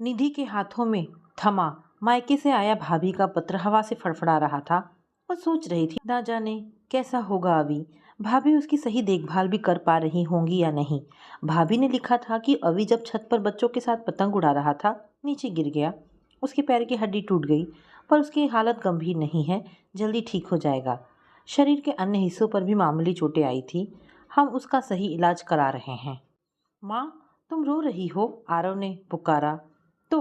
निधि के हाथों में थमा मायके से आया भाभी का पत्र हवा से फड़फड़ा रहा था। वो सोच रही थी, ना जाने कैसा होगा अभी। भाभी उसकी सही देखभाल भी कर पा रही होंगी या नहीं। भाभी ने लिखा था कि अभी जब छत पर बच्चों के साथ पतंग उड़ा रहा था, नीचे गिर गया। उसके पैर की हड्डी टूट गई, पर उसकी हालत गंभीर नहीं है, जल्दी ठीक हो जाएगा। शरीर के अन्य हिस्सों पर भी मामूली चोटें आई थी। हम उसका सही इलाज करा रहे हैं। माँ, तुम रो रही हो? आरव ने पुकारा तो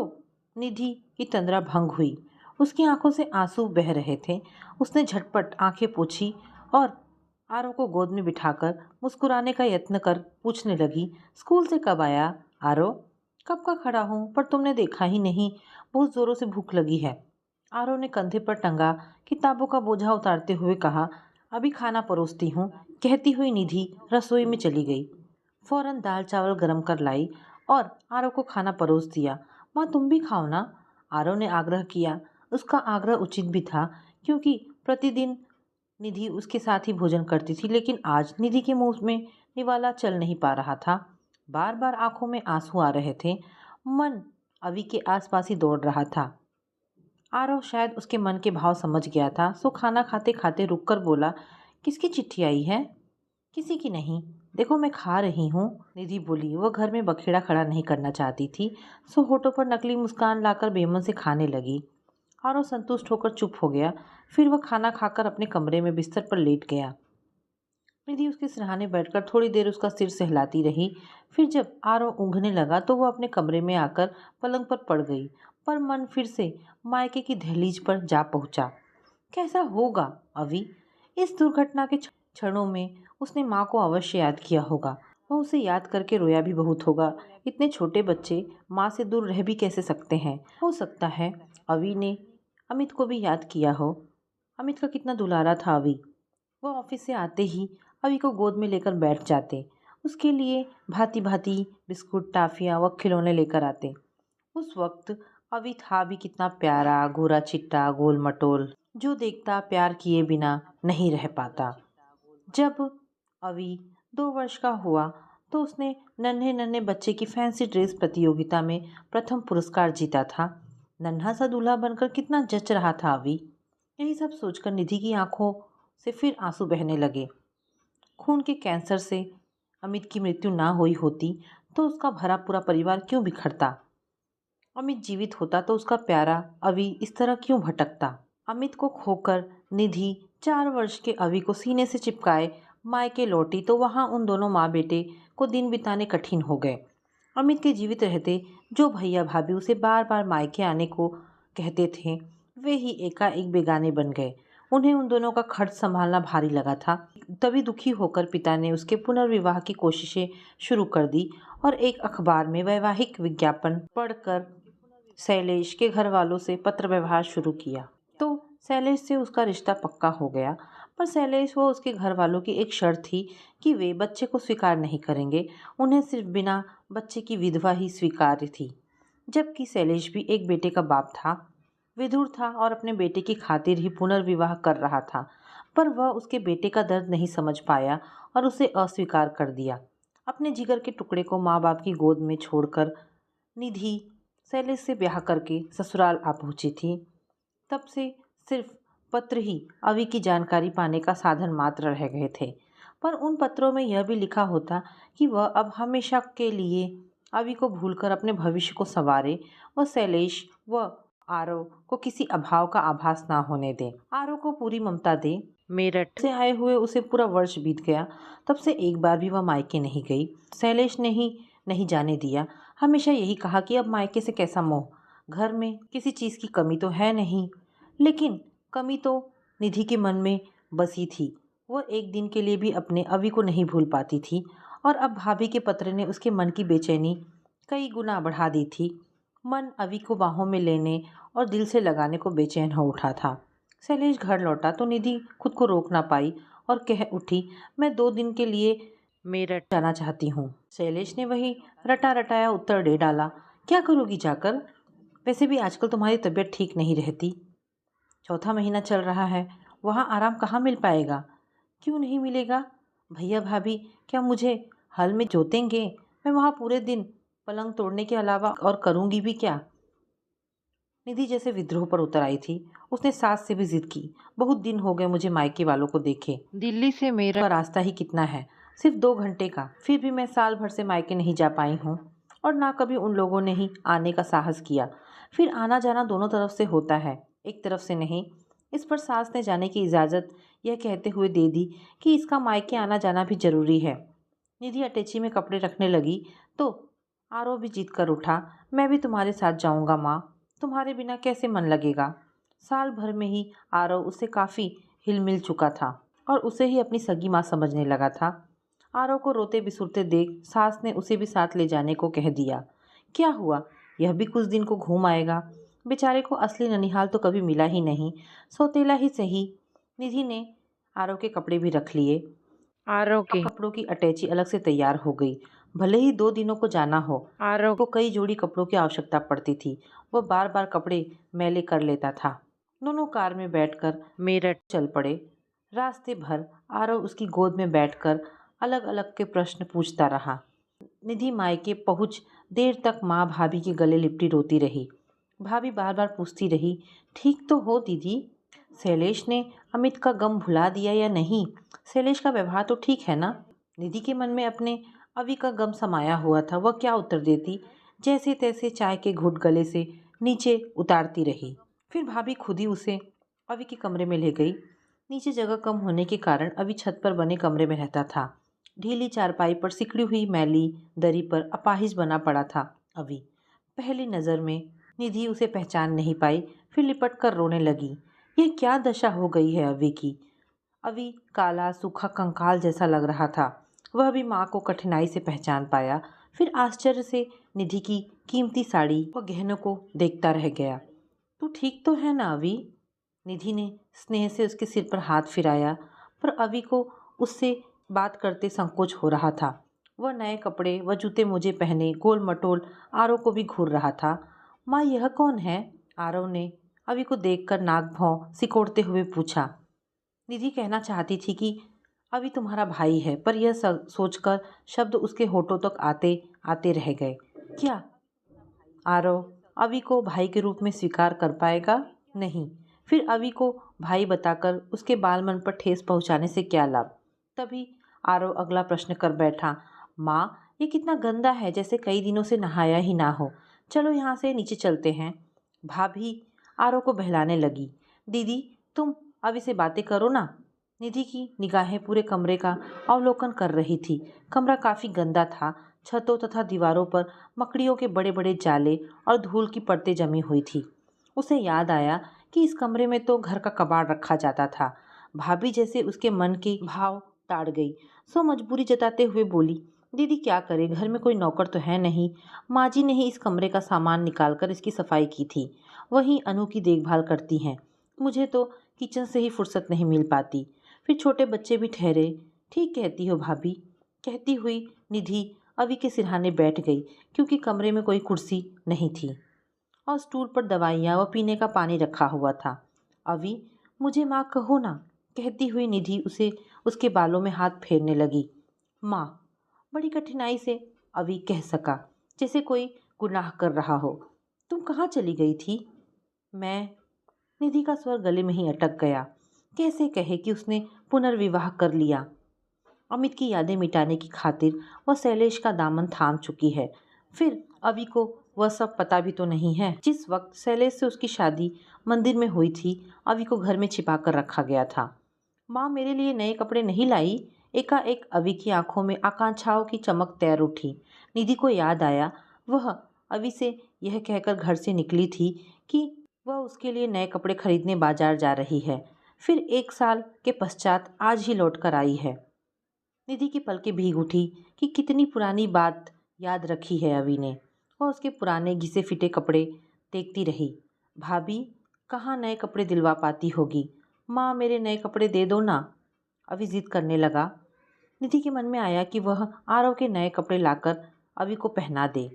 निधि की तंद्रा भंग हुई। उसकी आंखों से आंसू बह रहे थे। उसने झटपट आंखें पोंछी और आरव को गोद में बिठाकर मुस्कुराने का यत्न कर पूछने लगी, स्कूल से कब आया आरव? कब का खड़ा हूँ, पर तुमने देखा ही नहीं। बहुत जोरों से भूख लगी है। आरव ने कंधे पर टंगा किताबों का बोझा उतारते हुए कहा, अभी खाना परोसती हूँ। कहती हुई निधि रसोई में चली गई। फौरन दाल चावल गरम कर लाई और आरव को खाना परोस दिया। माँ, तुम भी खाओ ना, आरव ने आग्रह किया। उसका आग्रह उचित भी था, क्योंकि प्रतिदिन निधि उसके साथ ही भोजन करती थी, लेकिन आज निधि के मुंह में निवाला चल नहीं पा रहा था। बार बार आंखों में आंसू आ रहे थे। मन अवि के आसपास ही दौड़ रहा था। आरव शायद उसके मन के भाव समझ गया था, सो खाना खाते खाते रुककर बोला, किसकी चिट्ठी आई है? किसी की नहीं, देखो मैं खा रही हूँ, निधि बोली। वह घर में बखेड़ा खड़ा नहीं करना चाहती थी, सो होठों पर नकली मुस्कान लाकर बेमन से खाने लगी। आरव संतुष्ट होकर चुप हो गया। फिर वह खाना खाकर अपने कमरे में बिस्तर पर लेट गया। निधि उसके सिरहाने बैठकर थोड़ी देर उसका सिर सहलाती रही। फिर जब आरव ऊँघने लगा तो वह अपने कमरे में आकर पलंग पर पड़ गई, पर मन फिर से मायके की दहलीज पर जा पहुंचा। कैसा होगा अभी? इस दुर्घटना के क्षणों में उसने माँ को अवश्य याद किया होगा। वह उसे याद करके रोया भी बहुत होगा। इतने छोटे बच्चे माँ से दूर रह भी कैसे सकते हैं? हो सकता है अवी ने अमित को भी याद किया हो। अमित का कितना दुलारा था अवी। वह ऑफिस से आते ही अवी को गोद में लेकर बैठ जाते। उसके लिए भांति भांति बिस्कुट, टाफियाँ व खिलौने लेकर आते। उस वक्त अवी था भी कितना प्यारा, गोरा चिट्टा, गोल मटोल, जो देखता प्यार किए बिना नहीं रह पाता। जब अवी 2 वर्ष का हुआ तो उसने नन्हे नन्हे बच्चे की फैंसी ड्रेस प्रतियोगिता में प्रथम पुरस्कार जीता था। नन्हा सा दूल्हा बनकर कितना जच रहा था अवी। यही सब सोचकर निधि की आंखों से फिर आंसू बहने लगे। खून के कैंसर से अमित की मृत्यु ना हुई होती तो उसका भरा पूरा परिवार क्यों बिखरता? अमित जीवित होता तो उसका प्यारा अवी इस तरह क्यों भटकता? अमित को खोकर निधि 4 वर्ष के अवी को सीने से चिपकाए मायके लौटी तो वहां उन दोनों माँ बेटे को दिन बिताने कठिन हो गए। अमित के जीवित रहते जो भैया भाभी उसे बार बार मायके आने को कहते थे, वे ही एकाएक बेगाने बन गए। उन्हें उन दोनों का खर्च संभालना भारी लगा था। तभी दुखी होकर पिता ने उसके पुनर्विवाह की कोशिशें शुरू कर दी और एक अखबार में वैवाहिक विज्ञापन पढ़कर शैलेश के घर वालों से पत्र व्यवहार शुरू किया। तो शैलेश से उसका रिश्ता पक्का हो गया, पर शैलेश व उसके घर वालों की एक शर्त थी कि वे बच्चे को स्वीकार नहीं करेंगे। उन्हें सिर्फ बिना बच्चे की विधवा ही स्वीकार्य थी। जबकि शैलेश भी एक बेटे का बाप था, विधुर था और अपने बेटे की खातिर ही पुनर्विवाह कर रहा था, पर वह उसके बेटे का दर्द नहीं समझ पाया और उसे अस्वीकार कर दिया। अपने जिगर के टुकड़े को माँ बाप की गोद में छोड़कर निधि शैलेश से ब्याह करके ससुराल आ पहुंची थी। तब से सिर्फ पत्र ही अवी की जानकारी पाने का साधन मात्र रह गए थे, पर उन पत्रों में यह भी लिखा होता कि वह अब हमेशा के लिए अवी को भूलकर अपने भविष्य को संवारे व शैलेश व आरव को किसी अभाव का आभास ना होने दे। आरव को पूरी ममता दे। मेरठ से आए हुए उसे पूरा वर्ष बीत गया, तब से एक बार भी वह मायके नहीं गई। शैलेश ने ही नहीं जाने दिया। हमेशा यही कहा कि अब मायके से कैसा मोह, घर में किसी चीज़ की कमी तो है नहीं। लेकिन कमी तो निधि के मन में बसी थी। वह एक दिन के लिए भी अपने अवी को नहीं भूल पाती थी और अब भाभी के पत्र ने उसके मन की बेचैनी कई गुना बढ़ा दी थी। मन अवी को बाहों में लेने और दिल से लगाने को बेचैन हो उठा था। शैलेश घर लौटा तो निधि खुद को रोक ना पाई और कह उठी, मैं 2 दिन के लिए मेरठ जाना चाहती हूँ। शैलेश ने वही रटा रटाया उत्तर दे डाला, क्या करोगी जाकर? वैसे भी आजकल तुम्हारी तबीयत ठीक नहीं रहती। चौथा महीना चल रहा है, वहाँ आराम कहाँ मिल पाएगा? क्यों नहीं मिलेगा? भैया भाभी क्या मुझे हल में जोतेंगे? मैं वहाँ पूरे दिन पलंग तोड़ने के अलावा और करूँगी भी क्या। निधि जैसे विद्रोह पर उतर आई थी। उसने सास से भी जिद की। बहुत दिन हो गए मुझे मायके वालों को देखे। दिल्ली से मेरा रास्ता ही कितना है, सिर्फ 2 घंटे का। फिर भी मैं साल भर से मायके नहीं जा पाई हूँ और ना कभी उन लोगों ने ही आने का साहस किया। फिर आना जाना दोनों तरफ से होता है, एक तरफ से नहीं। इस पर सास ने जाने की इजाज़त यह कहते हुए दे दी कि इसका मायके आना जाना भी जरूरी है। निधि अटैची में कपड़े रखने लगी तो आरव भी जीत कर उठा। मैं भी तुम्हारे साथ जाऊंगा माँ, तुम्हारे बिना कैसे मन लगेगा। साल भर में ही आरव उससे काफ़ी हिल मिल चुका था और उसे ही अपनी सगी माँ समझने लगा था। आरव को रोते बिसुरते देख सास ने उसे भी साथ ले जाने को कह दिया। क्या हुआ, यह भी कुछ दिन को घूम आएगा। बेचारे को असली ननिहाल तो कभी मिला ही नहीं, सौतेला ही सही। निधि ने आरव के कपड़े भी रख लिए। आरव के कपड़ों की अटैची अलग से तैयार हो गई। भले ही 2 दिनों को जाना हो, आरव को कई जोड़ी कपड़ों की आवश्यकता पड़ती थी। वह बार बार कपड़े मैले कर लेता था। दोनों कार में बैठकर मेरठ चल पड़े। रास्ते भर आरव उसकी गोद में बैठकर अलग अलग के प्रश्न पूछता रहा। निधि मायके पहुंच देर तक माँ भाभी के गले लिपटी रोती रही। भाभी बार बार पूछती रही, ठीक तो हो दीदी, शैलेश ने अमित का गम भुला दिया या नहीं। शैलेश का व्यवहार तो ठीक है ना। निधि के मन में अपने अवि का गम समाया हुआ था। वह क्या उत्तर देती। जैसे तैसे चाय के घुट गले से नीचे उतारती रही। फिर भाभी खुद ही उसे अवि के कमरे में ले गई। नीचे जगह कम होने के कारण अवि छत पर बने कमरे में रहता था। ढीली चारपाई पर सिकड़ी हुई मैली दरी पर अपाहिज बना पड़ा था अवि। पहली नज़र में निधि उसे पहचान नहीं पाई, फिर लिपट कर रोने लगी। यह क्या दशा हो गई है अवि की। अवि काला सूखा कंकाल जैसा लग रहा था। वह भी माँ को कठिनाई से पहचान पाया। फिर आश्चर्य से निधि की कीमती साड़ी व गहनों को देखता रह गया। तू ठीक तो है ना अवि। निधि ने स्नेह से उसके सिर पर हाथ फिराया, पर अवि को उससे बात करते संकोच हो रहा था। वह नए कपड़े व जूते मोजे पहने गोल मटोल आरव को भी घूर रहा था। माँ यह कौन है। आरव ने अवि को देखकर नाक भौं सिकोड़ते हुए पूछा। निधि कहना चाहती थी कि अवि तुम्हारा भाई है, पर यह सोचकर शब्द उसके होठों तक आते आते रह गए। क्या आरव अवि को भाई के रूप में स्वीकार कर पाएगा। नहीं, फिर अवि को भाई बताकर उसके बाल मन पर ठेस पहुंचाने से क्या लाभ। तभी आरव अगला प्रश्न कर बैठा। माँ ये कितना गंदा है, जैसे कई दिनों से नहाया ही ना हो। चलो यहाँ से नीचे चलते हैं। भाभी आरव को बहलाने लगी। दीदी तुम अवि से बातें करो ना। निधि की निगाहें पूरे कमरे का अवलोकन कर रही थी। कमरा काफ़ी गंदा था। छतों तथा दीवारों पर मकड़ियों के बड़े बड़े जाले और धूल की परतें जमी हुई थी। उसे याद आया कि इस कमरे में तो घर का कबाड़ रखा जाता था। भाभी जैसे उसके मन के भाव ताड़ गई, सो मजबूरी जताते हुए बोली, दीदी क्या करे, घर में कोई नौकर तो है नहीं। माँ जी ने ही इस कमरे का सामान निकालकर इसकी सफाई की थी। वही अनु की देखभाल करती हैं। मुझे तो किचन से ही फुर्सत नहीं मिल पाती। फिर छोटे बच्चे भी ठहरे। ठीक कहती हो भाभी। कहती हुई निधि अवि के सिरहाने बैठ गई, क्योंकि कमरे में कोई कुर्सी नहीं थी और स्टूल पर दवाइयाँ व पीने का पानी रखा हुआ था। अवि मुझे माँ कहो ना। कहती हुई निधि उसे उसके बालों में हाथ फेरने लगी। माँ, बड़ी कठिनाई से अवि कह सका, जैसे कोई गुनाह कर रहा हो। तुम कहाँ चली गई थी। मैं। निधि का स्वर गले में ही अटक गया। कैसे कहे कि उसने पुनर्विवाह कर लिया। अमित की यादें मिटाने की खातिर वह शैलेश का दामन थाम चुकी है। फिर अवि को वह सब पता भी तो नहीं है। जिस वक्त शैलेश से उसकी शादी मंदिर में हुई थी, अवि को घर में छिपा कर रखा गया था। माँ मेरे लिए नए कपड़े नहीं लाई। एकाएक अवि की आंखों में आकांक्षाओं की चमक तैर उठी। निधि को याद आया वह अवि से यह कहकर घर से निकली थी कि वह उसके लिए नए कपड़े खरीदने बाजार जा रही है। फिर 1 साल के पश्चात आज ही लौट कर आई है। निधि की पलकें भीग उठी कि कितनी पुरानी बात याद रखी है अवि ने। वह उसके पुराने घिसे फिटे कपड़े देखती रही। भाभी कहाँ नए कपड़े दिलवा पाती होगी। माँ मेरे नए कपड़े दे दो ना। अवि जिद करने लगा। निधि के मन में आया कि वह आरव के नए कपड़े लाकर अवि को पहना दे।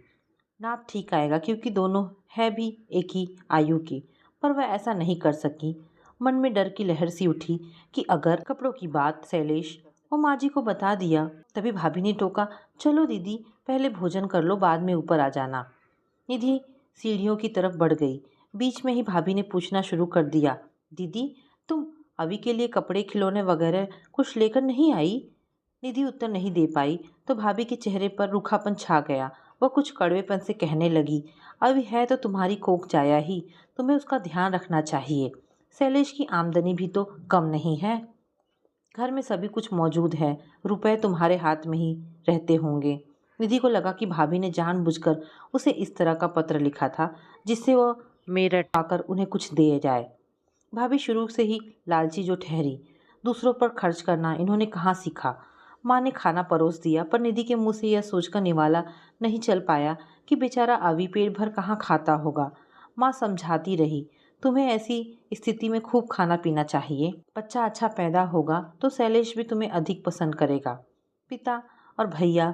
नाप ठीक आएगा, क्योंकि दोनों है भी एक ही आयु की। पर वह ऐसा नहीं कर सकी। मन में डर की लहर सी उठी कि अगर कपड़ों की बात शैलेश वो माँ जी को बता दिया। तभी भाभी ने टोका, चलो दीदी पहले भोजन कर लो, बाद में ऊपर आ जाना। निधि सीढ़ियों की तरफ बढ़ गई। बीच में ही भाभी ने पूछना शुरू कर दिया, दीदी तुम अभी के लिए कपड़े खिलौने वगैरह कुछ लेकर नहीं आई? निधि उत्तर नहीं दे पाई तो भाभी के चेहरे पर रूखापन छा गया। वह कुछ कड़वेपन से कहने लगी, अभी है तो तुम्हारी कोख जाया ही, तुम्हें उसका ध्यान रखना चाहिए। शैलेश की आमदनी भी तो कम नहीं है। घर में सभी कुछ मौजूद है, रुपए तुम्हारे हाथ में ही रहते होंगे। निधि को लगा कि भाभी ने जानबूझकर उसे इस तरह का पत्र लिखा था जिससे वह मेरठ आकर उन्हें कुछ दे जाए। भाभी शुरू से ही लालची जो ठहरी। दूसरों पर खर्च करना इन्होंने कहाँ सीखा। माँ ने खाना परोस दिया पर निधि के मुंह से यह सोचकर निवाला नहीं चल पाया कि बेचारा अभी पेट भर कहाँ खाता होगा। माँ समझाती रही, तुम्हें ऐसी स्थिति में खूब खाना पीना चाहिए। बच्चा अच्छा पैदा होगा तो शैलेश भी तुम्हें अधिक पसंद करेगा। पिता और भैया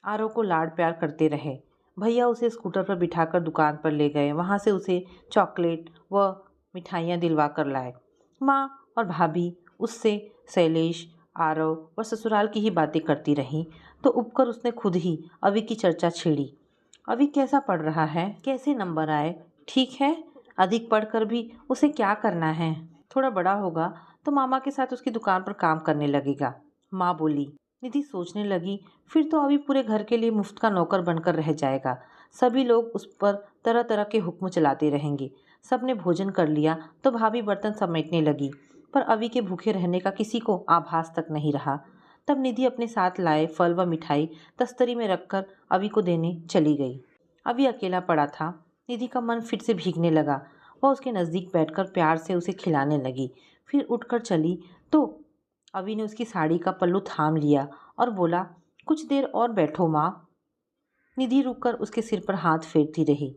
आरव को लाड प्यार करते रहे। भैया उसे स्कूटर पर बिठाकर दुकान पर ले गए। वहाँ से उसे चॉकलेट व मिठाइयाँ दिलवा कर लाए। माँ और भाभी उससे शैलेश, आरव व ससुराल की ही बातें करती रहीं तो उपकर उसने खुद ही अभी की चर्चा छेड़ी। अभी कैसा पढ़ रहा है, कैसे नंबर आए? ठीक है, अधिक पढ़कर भी उसे क्या करना है? थोड़ा बड़ा होगा तो मामा के साथ उसकी दुकान पर काम करने लगेगा। माँ बोली। निधि सोचने लगी, फिर तो अभी पूरे घर के लिए मुफ्त का नौकर बनकर रह जाएगा। सभी लोग उस पर तरह तरह के हुक्म चलाते रहेंगे। सबने भोजन कर लिया तो भाभी बर्तन समेटने लगी, पर अभी के भूखे रहने का किसी को आभास तक नहीं रहा। तब निधि अपने साथ लाए फल व मिठाई तस्तरी में रखकर अभी को देने चली गई। अभी अकेला पड़ा था। निधि का मन फिर से भीगने लगा। वह उसके नज़दीक बैठकर प्यार से उसे खिलाने लगी। फिर उठकर चली तो अभी ने उसकी साड़ी का पल्लू थाम लिया और बोला, कुछ देर और बैठो माँ। निधि रुककर उसके सिर पर हाथ फेरती रही।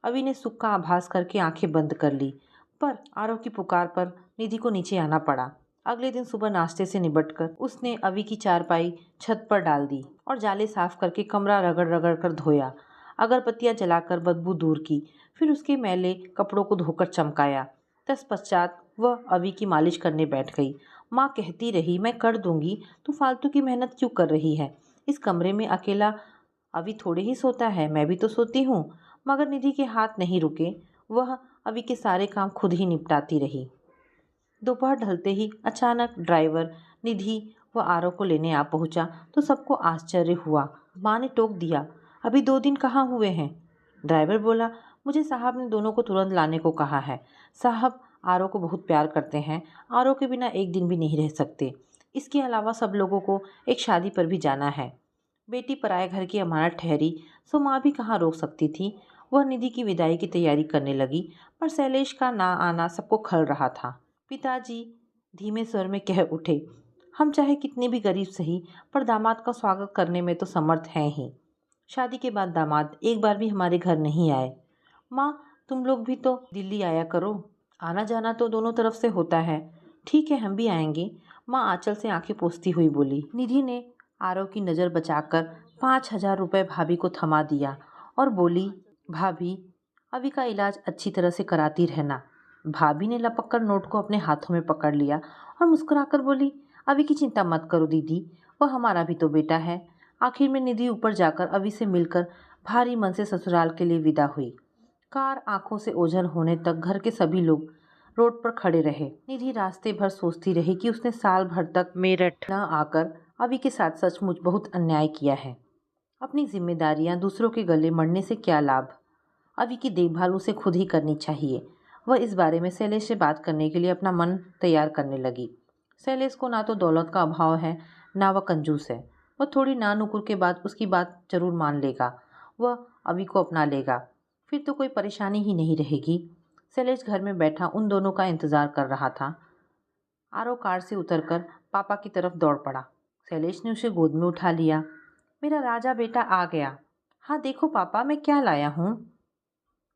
अभी ने सुख का आभास करके आंखें बंद कर ली, पर आरव की पुकार पर निधि को नीचे आना पड़ा। अगले दिन सुबह नाश्ते से निबटकर उसने अभी की चारपाई छत पर डाल दी और जाले साफ करके कमरा रगड़ रगड़ कर धोया। अगरबत्तियां जलाकर बदबू दूर की, फिर उसके मैले कपड़ों को धोकर चमकाया। तत्पश्चात वह अभी की मालिश करने बैठ गई। माँ कहती रही, मैं कर दूंगी, तू फालतू की मेहनत क्यों कर रही है? इस कमरे में अकेला अभी थोड़े ही सोता है, मैं भी तो सोती हूँ। मगर निधि के हाथ नहीं रुके। वह अभी के सारे काम खुद ही निपटाती रही। दोपहर ढलते ही अचानक ड्राइवर निधि व आरव को लेने आ पहुंचा तो सबको आश्चर्य हुआ। माँ ने टोक दिया, अभी 2 दिन कहाँ हुए हैं? ड्राइवर बोला, मुझे साहब ने दोनों को तुरंत लाने को कहा है। साहब आरव को बहुत प्यार करते हैं, आरव के बिना एक दिन भी नहीं रह सकते। इसके अलावा सब लोगों को एक शादी पर भी जाना है। बेटी पराए घर की अमानत ठहरी सो माँ भी कहाँ रोक सकती थी। वह निधि की विदाई की तैयारी करने लगी, पर शैलेश का ना आना सबको खल रहा था। पिताजी धीमे स्वर में कह उठे, हम चाहे कितने भी गरीब सही, पर दामाद का स्वागत करने में तो समर्थ हैं ही। शादी के बाद दामाद एक बार भी हमारे घर नहीं आए। माँ, तुम लोग भी तो दिल्ली आया करो, आना जाना तो दोनों तरफ से होता है। ठीक है, हम भी आएंगे। माँ आंचल से आंखें पोंछती हुई बोली। निधि ने आरव की नज़र बचाकर 5,000 रुपये भाभी को थमा दिया और बोली, भाभी अभी का इलाज अच्छी तरह से कराती रहना। भाभी ने लपक कर नोट को अपने हाथों में पकड़ लिया और मुस्कुराकर बोली, अभी की चिंता मत करो दीदी, वह हमारा भी तो बेटा है। आखिर में निधि ऊपर जाकर अभी से मिलकर भारी मन से ससुराल के लिए विदा हुई। कार आंखों से ओझल होने तक घर के सभी लोग रोड पर खड़े रहे। निधि रास्ते भर सोचती रही कि उसने साल भर तक मेरठ न आकर अभी के साथ सचमुच बहुत अन्याय किया है। अपनी जिम्मेदारियां दूसरों के गले मरने से क्या लाभ? अभी की देखभाल उसे खुद ही करनी चाहिए। वह इस बारे में शैलेश से बात करने के लिए अपना मन तैयार करने लगी। शैलेश को ना तो दौलत का अभाव है, ना वह कंजूस है। वह थोड़ी ना नुकुर के बाद उसकी बात जरूर मान लेगा। वह अभी को अपना लेगा, फिर तो कोई परेशानी ही नहीं रहेगी। शैलेश घर में बैठा उन दोनों का इंतजार कर रहा था। आरव कार से उतरकर पापा की तरफ दौड़ पड़ा। शैलेश ने उसे गोद में उठा लिया। मेरा राजा बेटा आ गया। हाँ देखो पापा, मैं क्या लाया हूँ।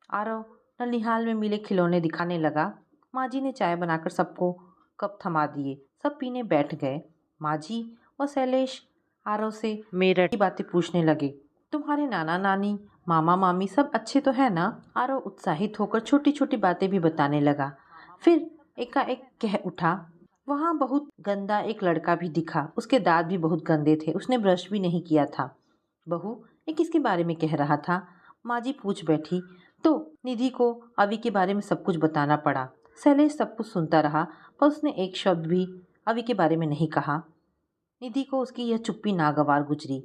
आरव नलिहाल में मिले खिलौने दिखाने लगा। माँ जी ने चाय बनाकर सबको कप थमा दिए। सब पीने बैठ गए। माँ जी और शैलेश आरव से मेरठ की बातें पूछने लगे। तुम्हारे नाना नानी, मामा मामी सब अच्छे तो है ना? आरव उत्साहित होकर छोटी छोटी बातें भी बताने लगा। फिर एकाएक कह उठा, वहाँ बहुत गंदा एक लड़का भी दिखा। उसके दांत भी बहुत गंदे थे। उसने ब्रश भी नहीं किया था। बहू, ये किसके बारे में कह रहा था? माँ जी पूछ बैठी। तो निधि को अवि के बारे में सब कुछ बताना पड़ा। शैलेश सब कुछ सुनता रहा, पर उसने एक शब्द भी अवि के बारे में नहीं कहा। निधि को उसकी यह चुप्पी नागवार गुजरी।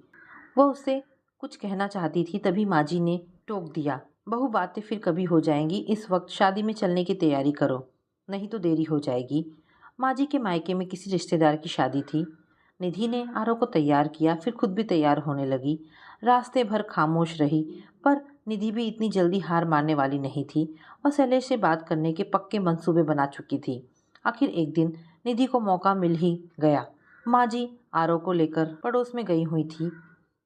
वह उससे कुछ कहना चाहती थी, तभी माँ जी ने टोक दिया। बहू, बातें फिर कभी हो जाएंगी। इस वक्त शादी में चलने की तैयारी करो, नहीं तो देरी हो जाएगी। माँ जी के मायके में किसी रिश्तेदार की शादी थी। निधि ने आरव को तैयार किया, फिर खुद भी तैयार होने लगी। रास्ते भर खामोश रही, पर निधि भी इतनी जल्दी हार मानने वाली नहीं थी और शैलेश से बात करने के पक्के मंसूबे बना चुकी थी। आखिर एक दिन निधि को मौका मिल ही गया। माँ जी आरव को लेकर पड़ोस में गई हुई थी।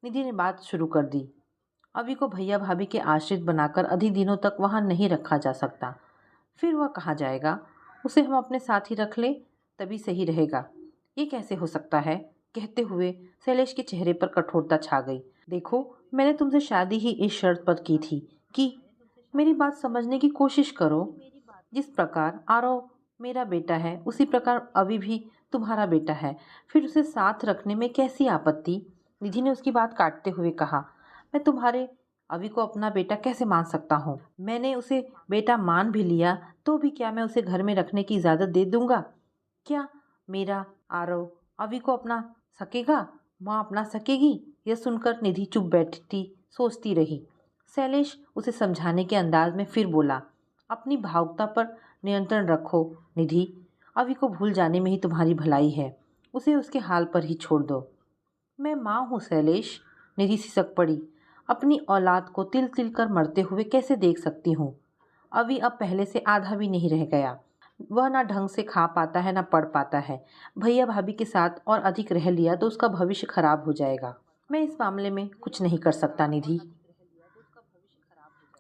निधि ने बात शुरू कर दी। अभी को भैया भाभी के आश्रित बनाकर अधिक दिनों तक वहाँ नहीं रखा जा सकता। फिर वह कहाँ जाएगा? उसे हम अपने साथ ही रख ले, तभी सही रहेगा। ये कैसे हो सकता है? कहते हुए शैलेश के चेहरे पर कठोरता छा गई। देखो, मैंने तुमसे शादी ही इस शर्त पर की थी कि मेरी बात समझने की कोशिश करो। जिस प्रकार आरव मेरा बेटा है, उसी प्रकार अभी भी तुम्हारा बेटा है। फिर उसे साथ रखने में कैसी आपत्ति? निधि ने उसकी बात काटते हुए कहा। मैं तुम्हारे अभी को अपना बेटा कैसे मान सकता हूँ? मैंने उसे बेटा मान भी लिया तो भी क्या मैं उसे घर में रखने की इजाज़त दे दूंगा? क्या मेरा आरव अभी को अपना सकेगा? माँ अपना सकेगी? यह सुनकर निधि चुप बैठी सोचती रही। शैलेश उसे समझाने के अंदाज में फिर बोला, अपनी भावुकता पर नियंत्रण रखो निधि। अभी को भूल जाने में ही तुम्हारी भलाई है। उसे उसके हाल पर ही छोड़ दो। मैं माँ हूँ शैलेश। निधि सिसक पड़ी। अपनी औलाद को तिल तिल कर मरते हुए कैसे देख सकती हूँ? अभी अब पहले से आधा भी नहीं रह गया। वह ना ढंग से खा पाता है, ना पढ़ पाता है। भैया भाभी के साथ और अधिक रह लिया तो उसका भविष्य खराब हो जाएगा। मैं इस मामले में कुछ नहीं कर सकता निधि।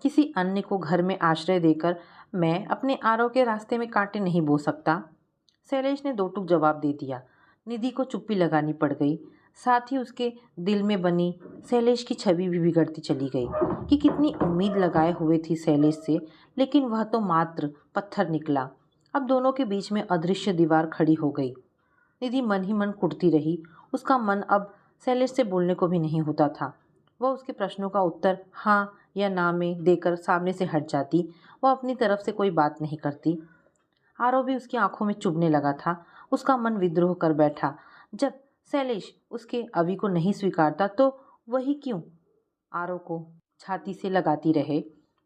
किसी अन्य को घर में आश्रय देकर मैं अपने आरव के रास्ते में कांटे नहीं बो सकता। शैलेश ने दो टूक जवाब दे दिया। निधि को चुप्पी लगानी पड़ गई। साथ ही उसके दिल में बनी शैलेश की छवि भी बिगड़ती चली गई कि कितनी उम्मीद लगाए हुए थी शैलेश से, लेकिन वह तो मात्र पत्थर निकला। अब दोनों के बीच में अदृश्य दीवार खड़ी हो गई। निधि मन ही मन कुटती रही। उसका मन अब शैलेश से बोलने को भी नहीं होता था। वह उसके प्रश्नों का उत्तर हाँ या ना में देकर सामने से हट जाती। वह अपनी तरफ से कोई बात नहीं करती। आरव भी उसकी आंखों में चुभने लगा था। उसका मन विद्रोह कर बैठा। जब शैलेश उसके अवि को नहीं स्वीकारता तो वही क्यों आरव को छाती से लगाती रहे?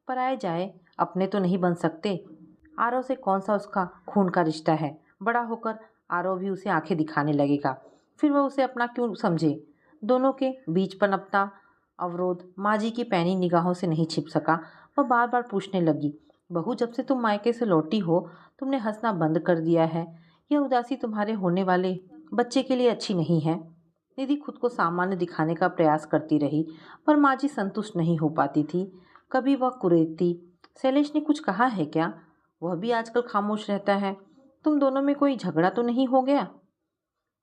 पराए जाए अपने तो नहीं बन सकते। आरव से कौन सा उसका खून का रिश्ता है? बड़ा होकर आरव भी उसे आंखें दिखाने लगेगा, फिर वह उसे अपना क्यों समझे? दोनों के बीच पनपता अवरोध माँ जी की पैनी निगाहों से नहीं छिप सका। वह बार बार पूछने लगी, बहू, जब से तुम मायके से लौटी हो तुमने हंसना बंद कर दिया है। यह उदासी तुम्हारे होने वाले बच्चे के लिए अच्छी नहीं है। निधि खुद को सामान्य दिखाने का प्रयास करती रही, पर माँ जी संतुष्ट नहीं हो पाती थी। कभी वह कुरेदती, शैलेश ने कुछ कहा है क्या? वह भी आजकल खामोश रहता है। तुम दोनों में कोई झगड़ा तो नहीं हो गया?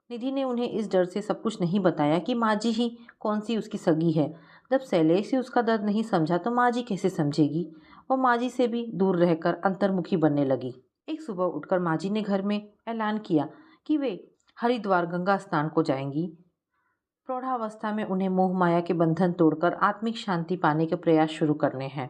निधि ने उन्हें इस डर से सब कुछ नहीं बताया कि माँ जी ही कौन सी उसकी सगी है। जब शैलेश ही उसका दर्द नहीं समझा तो माँ जी कैसे समझेगी? और माँ जी से भी दूर रहकर अंतर्मुखी बनने लगी। एक सुबह उठकर माँ जी ने घर में ऐलान किया कि वे हरिद्वार गंगा स्नान को जाएंगी। प्रौढ़ावस्था में उन्हें मोह माया के बंधन तोड़कर आत्मिक शांति पाने के प्रयास शुरू करने हैं।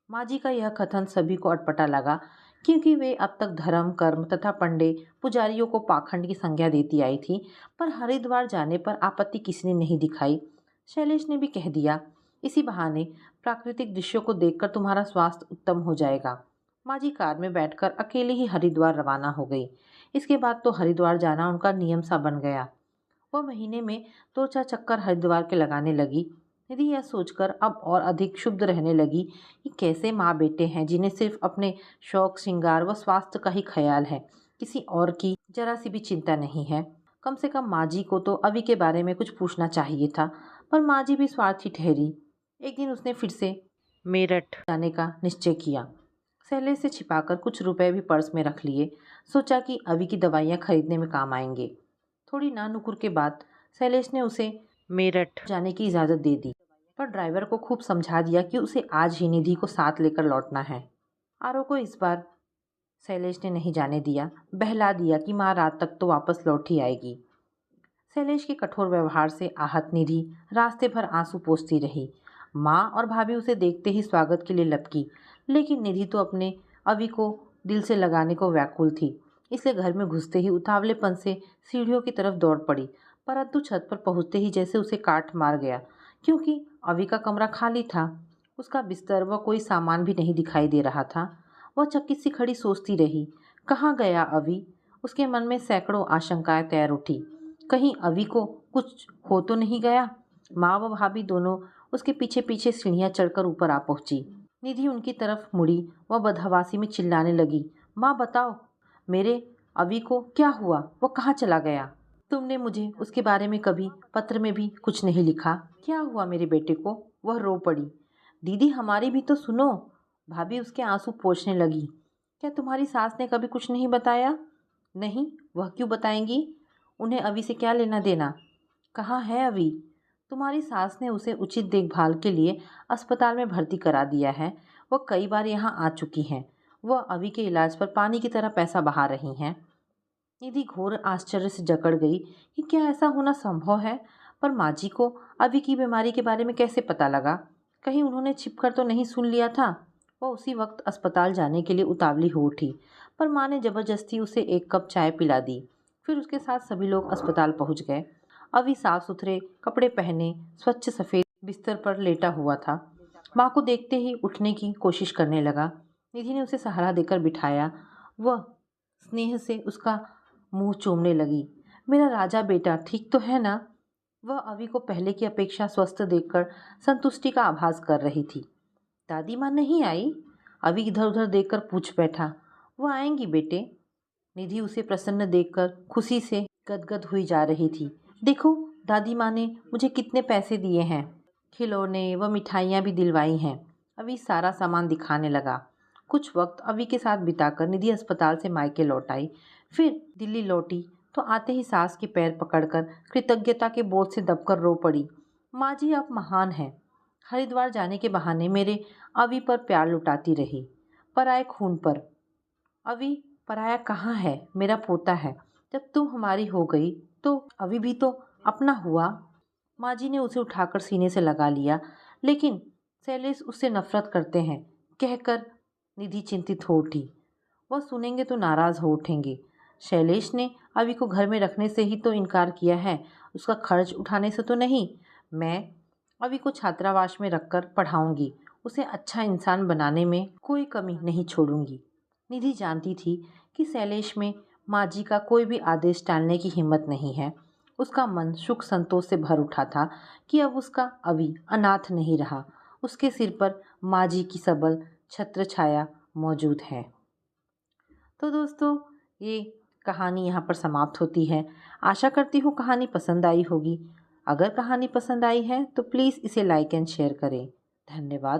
माँ जी का यह कथन सभी को अटपटा लगा, क्योंकि वे अब तक धर्म, कर्म तथा पंडे पुजारियों को पाखंड की संज्ञा देती आई थी। पर हरिद्वार जाने पर आपत्ति किसी ने नहीं दिखाई। शैलेश ने भी कह दिया, इसी बहाने प्राकृतिक दृश्यों को देखकर तुम्हारा स्वास्थ्य उत्तम हो जाएगा। माँ जी कार में बैठकर अकेले ही हरिद्वार रवाना हो गई। इसके बाद तो हरिद्वार जाना उनका नियम सा बन गया। वह महीने में 2-4 चक्कर हरिद्वार के लगाने लगी। निधि यह सोचकर अब और अधिक क्षुब्ध रहने लगी कि कैसे माँ बेटे हैं जिन्हें सिर्फ अपने शौक, श्रृंगार व स्वास्थ्य का ही ख्याल है, किसी और की जरा सी भी चिंता नहीं है। कम से कम माँ जी को तो अभी के बारे में कुछ पूछना चाहिए था, पर माँ जी भी स्वार्थी ठहरी। एक दिन उसने फिर से मेरठ जाने का निश्चय किया। शैलेश से छिपाकर कुछ रुपए भी पर्स में रख लिए। सोचा कि अभी की दवाइयाँ खरीदने में काम आएंगे। थोड़ी नानुकुर के बाद शैलेश ने उसे मेरठ जाने की इजाज़त दे दी, पर ड्राइवर को खूब समझा दिया कि उसे आज ही निधि को साथ लेकर लौटना है। आरव को इस बार शैलेश ने नहीं जाने दिया, बहला दिया कि माँ रात तक तो वापस लौट ही आएगी। शैलेश के कठोर व्यवहार से आहत निधि रास्ते भर आंसू पोंछती रही। माँ और भाभी उसे देखते ही स्वागत के लिए लपकी, लेकिन निधि तो अपने अभी को दिल से लगाने को व्याकुल थी, इसलिए घर में घुसते ही उतावलेपन से सीढ़ियों की तरफ दौड़ पड़ी। परंतु छत पर पहुंचते ही जैसे उसे काट मार गया, क्योंकि अभी का कमरा खाली था। उसका बिस्तर व कोई सामान भी नहीं दिखाई दे रहा था। वह चकित सी खड़ी सोचती रही, कहाँ गया अभी। उसके मन में सैकड़ों आशंकाएं तैर उठी। कहीं अभी को कुछ हो तो नहीं गया। माँ व भाभी दोनों उसके पीछे पीछे सीढ़ियां चढ़कर ऊपर आ पहुंची। निधि उनकी तरफ मुड़ी व बदहवासी में चिल्लाने लगी, माँ बताओ, मेरे अभी को क्या हुआ, वो कहाँ चला गया। तुमने मुझे उसके बारे में कभी पत्र में भी कुछ नहीं लिखा। क्या हुआ मेरे बेटे को। वह रो पड़ी। दीदी हमारी भी तो सुनो। भाभी उसके आंसू पोंछने लगी। क्या तुम्हारी सास ने कभी कुछ नहीं बताया। नहीं, वह क्यों बताएंगी। उन्हें अभी से क्या लेना देना। कहाँ है अभी। तुम्हारी सास ने उसे उचित देखभाल के लिए अस्पताल में भर्ती करा दिया है। वह कई बार यहाँ आ चुकी हैं। वह अभी के इलाज पर पानी की तरह पैसा बहा रही हैं। निधि घोर आश्चर्य से जकड़ गई कि क्या ऐसा होना संभव है। पर माँ जी को अभी की बीमारी के बारे में कैसे पता लगा। कहीं उन्होंने छिपकर तो नहीं सुन लिया था। वह उसी वक्त अस्पताल जाने के लिए उतावली हो उठी, पर माँ ने जबरदस्ती उसे एक कप चाय पिला दी। फिर उसके साथ सभी लोग अस्पताल पहुंच गए। अभी साफ सुथरे कपड़े पहने स्वच्छ सफ़ेद बिस्तर पर लेटा हुआ था। माँ को देखते ही उठने की कोशिश करने लगा। निधि ने उसे सहारा देकर बिठाया। वह स्नेह से उसका मुंह चूमने लगी। मेरा राजा बेटा ठीक तो है ना। वह अभी को पहले की अपेक्षा स्वस्थ देखकर संतुष्टि का आभास कर रही थी। दादी माँ नहीं आई। अभी इधर उधर देखकर पूछ बैठा। वो आएंगी बेटे। निधि उसे प्रसन्न देखकर खुशी से गदगद हुई जा रही थी। देखो, दादी माँ ने मुझे कितने पैसे दिए हैं। खिलौने व मिठाइयाँ भी दिलवाई हैं। अभी सारा सामान दिखाने लगा। कुछ वक्त अभी के साथ बिताकर निधि अस्पताल से मायके लौट आई। फिर दिल्ली लौटी तो आते ही सास के पैर पकड़कर कृतज्ञता के बोझ से दबकर रो पड़ी। माँ जी आप महान हैं। हरिद्वार जाने के बहाने मेरे अभी पर प्यार लुटाती रही, पराए खून पर। अभी पराया कहाँ है, मेरा पोता है। जब तुम हमारी हो गई तो अभी भी तो अपना हुआ। माँ जी ने उसे उठाकर सीने से लगा लिया। लेकिन शैलेश उससे नफरत करते हैं कहकर निधि चिंतित हो उठी। वह सुनेंगे तो नाराज हो उठेंगे। शैलेश ने अभी को घर में रखने से ही तो इनकार किया है, उसका खर्च उठाने से तो नहीं। मैं अभी को छात्रावास में रखकर पढ़ाऊंगी। उसे अच्छा इंसान बनाने में कोई कमी नहीं छोड़ूंगी। निधि जानती थी कि शैलेश में माँ जी का कोई भी आदेश टालने की हिम्मत नहीं है। उसका मन सुख संतोष से भर उठा था कि अब उसका अभी अनाथ नहीं रहा। उसके सिर पर माँ जी की सबल छत्र छाया मौजूद है। तो दोस्तों, ये कहानी यहाँ पर समाप्त होती है। आशा करती हूँ कहानी पसंद आई होगी। अगर कहानी पसंद आई है तो प्लीज़ इसे लाइक एंड शेयर करें। धन्यवाद।